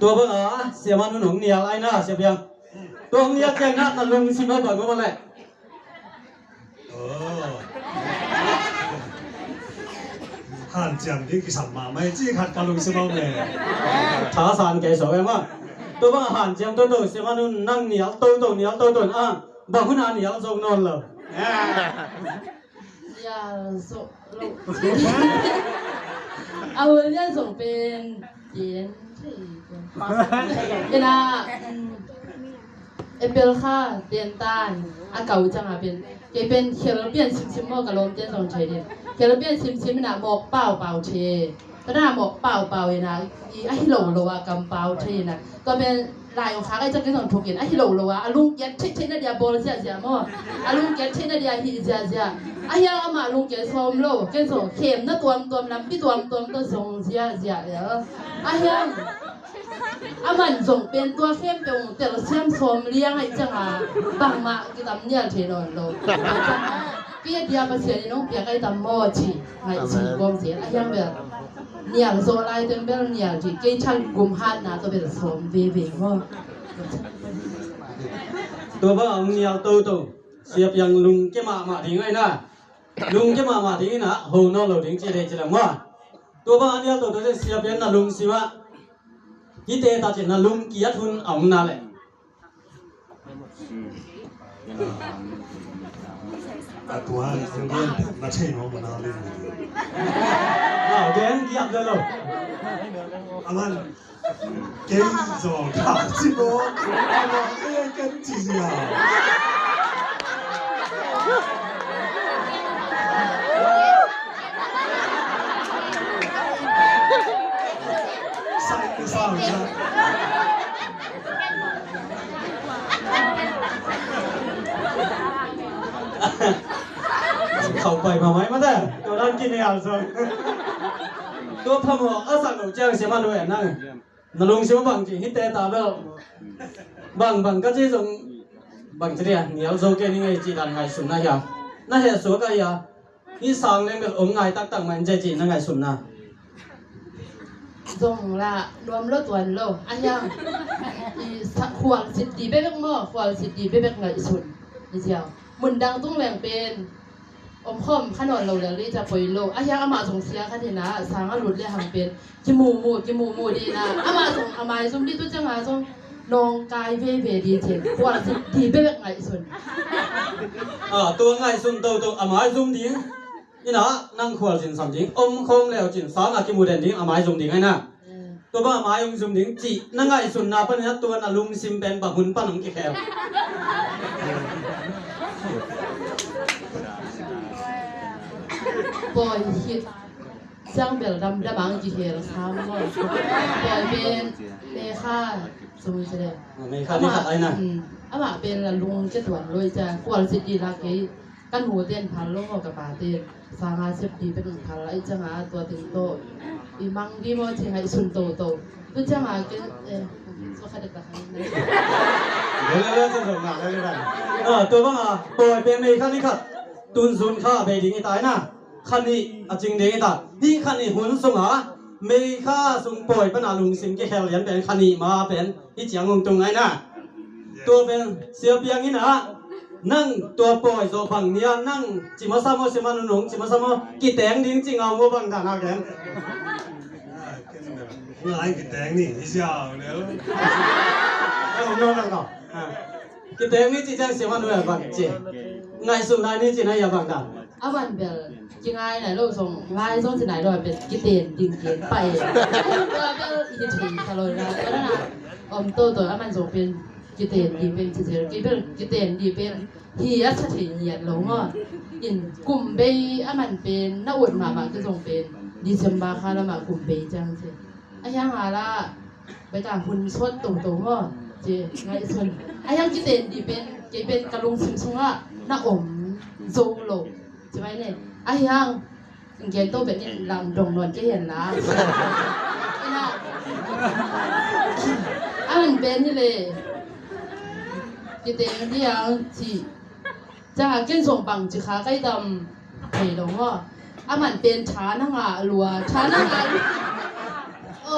ตัวเบิ่งเสียมันหนุ่มเหนียวไอ้น่ะเสียเพียงตัวเหนียวแจ้งหน้าตะลุงสิมาบอกว่าแหละ汉将你其實嘛咪只係教路先冇嘅，查散技術嘅嘛，ตัวเบิ่งหันเจียงตัวเสียมันนั่งเหนียวตัวเหนียวตัวบอกคุณเหนียวทรงนอนเลยอย่าส่งเอาเรื่องส่งเป็นเย็นเวลาเปลค่ะเปลี่ยนตานเก่าจังเป็นเป็นเขียนเปลี่ยนชิมๆกับลมเจนส่งเฉยเดียวเขียนเปลี่ยนชิมๆน่ะหมอกเป่าเชก็น่าหมอกเป่านะไอ้โหลกำเป่าเชน่ะก็เป็นลายของเขาไอ้เจ้าก็ส่งถูกกินไอ้โหลลุงเก็ตเช่นนั่นเดียบอลเสียมั้งลุงเก็ตเช่นนั่นเดียฮีเสียไอ้ยังมาลุงเก็ตส้มโลเก็ตส่งเข็มนั่นตัวน้ำพี่ตัวตัวส่งเสียเดี๋ยวไอ้ยังมันส่งเป็นตัวเข้มเป็นแต่ละเชื่อมชมเลี้ยงไอ้จังบังมากิตามเนี่ยเทนอนโลเปียเดียมาเสียน้องเปียไอ้ตามโมชีไอ้ชีกมเสียไอ้ยังแบบเนี่ยโซไลตึงเป็นเนี่ยที่เกชันกุมหันนะตัวเป็นชมเวว่าตัวบ้าเหนียวตัวเสียบยังลุงเจ้ามาทิ้งไอ้น่ะลุงเจ้ามาทิ้งนะโหนอเราทิ้งเจริญจังว่าตัวบ้าเหนียวตัวเสียบยังน่ะลุงสิวะที่เตตาจินน่ะลุงเกียรทุนเอาน่ะแหละตัวเรียนมาใช่น้องมานานเลยเรียนเกียรเลยมันเก่งสองขาจิโบเรียนกันจริงอ่ะใส่ไปสาวจ้ะเขาไปมาไหมมาแต่ตัวนั้นกินในอ่างซองตัวพม่าสั่งหนูเจ้าเสียมาด้วยนั่งนลุงเสียมาบังจีฮิตเตตาเบลบังก็จีส่งบังจีเนี่ยเหนียวโซเกนี่ไงจีดันไงสุนนะยังน่าเห็นสวยกันยังนี่สั่งเลยแบบองไงตั้งมันใจจีนั่งไงสุนนะส่งละรวมรถตัวโลอันยังขวานสิทธิ์เป๊กหม้อขวานสิทธิ์เป๊กไงสุนนี่เดียวมุนดังต้องแหว่งเป็นอมข้อมขนอนเราเลยจะปล่อยโลอายังอามาส่งเสียค่ะทีนะสางหลุดเลยหังเป็นจมูกดีนะอามาส่งอามาส่งดีตัวจังหาส่งนองกายเว่ดีเจขวานสิทธิ์เป๊กไงสุนตัวไงสุนตัวอามาซุ่มดิ้งนี่นะนั่งขวานสินสามดิ้งอมคงแล้วจินสางอากิมูเดนดิ้งอามาซุ่มดิ้งไงนะตัวบ้ามาซุ่มดิ้งจีนั่งไงสุนนาปเนี่ยตัวน่ะลุงซิมเป็นปะหุ่นปะหนุ่มกี่แคลปล่อยฮิตจ้างเบลดำระบังจีเทลซ้ำก่อนปล่อยเป็นเมค่าสมุนเสด็จเมค่านี่ขัดอะไรนะอามาเป็นลุงเจ้าตัวรวยจ้ะกวนสิทธิ์ดีรักไอ้กันหัวเตียนพันลงออกกับป่าเตียนสางาเสพดีเป็นพันไอ้จังหาตัวถึงโตอีมังดีมั้งที่ให้สุนโตตัวจังหาเกก็ขัดกับเขาเรื่องสนุกมากเลยกันตัวบ้างปล่อยเป็นเมค่านี่ขัดตุนซุนข้าเบดิงไอ้ตายนะคันนี้จริงเด้งไอ้ตานี่คันนี้หุ่นสงเมค่าสงปล่อยปนาลุงสิงแกแคลยันเป็นคันนี้มาเป็นที่เจียงงตรงไงนะตัวเป็นเสียเปียงนี่นะนั่งตัวปล่อยโซฟังเนี่ยนั่งจิมาซามเสมานุนงจิมาซามกี่แตงดิ้งจริงเอาโมบังทางแกนไงกี่แตงนี่ที่เจ้าเนี่ยผมโน้กันก่อนกี่แตงนี่จีจังเสียมานุนบังจีไงสุดท้ายนี่จีน่าอย่าบังกันอาวันเบลจริงไงไหนลูกส่งไล่ส่งที่ไหนด้วยเป็นกิเตนดิงเกนไปตัวเบลอีกทีทะเลนะแล้วนะตัวอามันส่งเป็นกิเตนดีเป็นเฉยๆกิเตนดีเป็นที่อัศถิเหยียดหลงอ่ะอินกลุ่มเบย์อามันเป็นน่าอวดมาก็ส่งเป็นดิเซมบาคาแล้วมากลุ่มเบย์จังสิอายังหาละไปต่างคุณชดตรงๆอ่ะเจ๊ไงส่วนอายังกิเตนดีเป็นกระลุงซิมซุงอ่ะน่าอมโซโลใช่ไหมเนี่ยไอ้ยังเกี่ยนโตเป็นนี่ลำดงนวลจะเห็นนะไอ้น่ะอันเป็นนี่เลยกิเตนที่ยังที่จะหาเกินส่งปังจิขาใกล้ดำไอ้ดงอ่ะมันเป็นช้านั่งอ่ะรัวช้านั่งอ่ะโอ้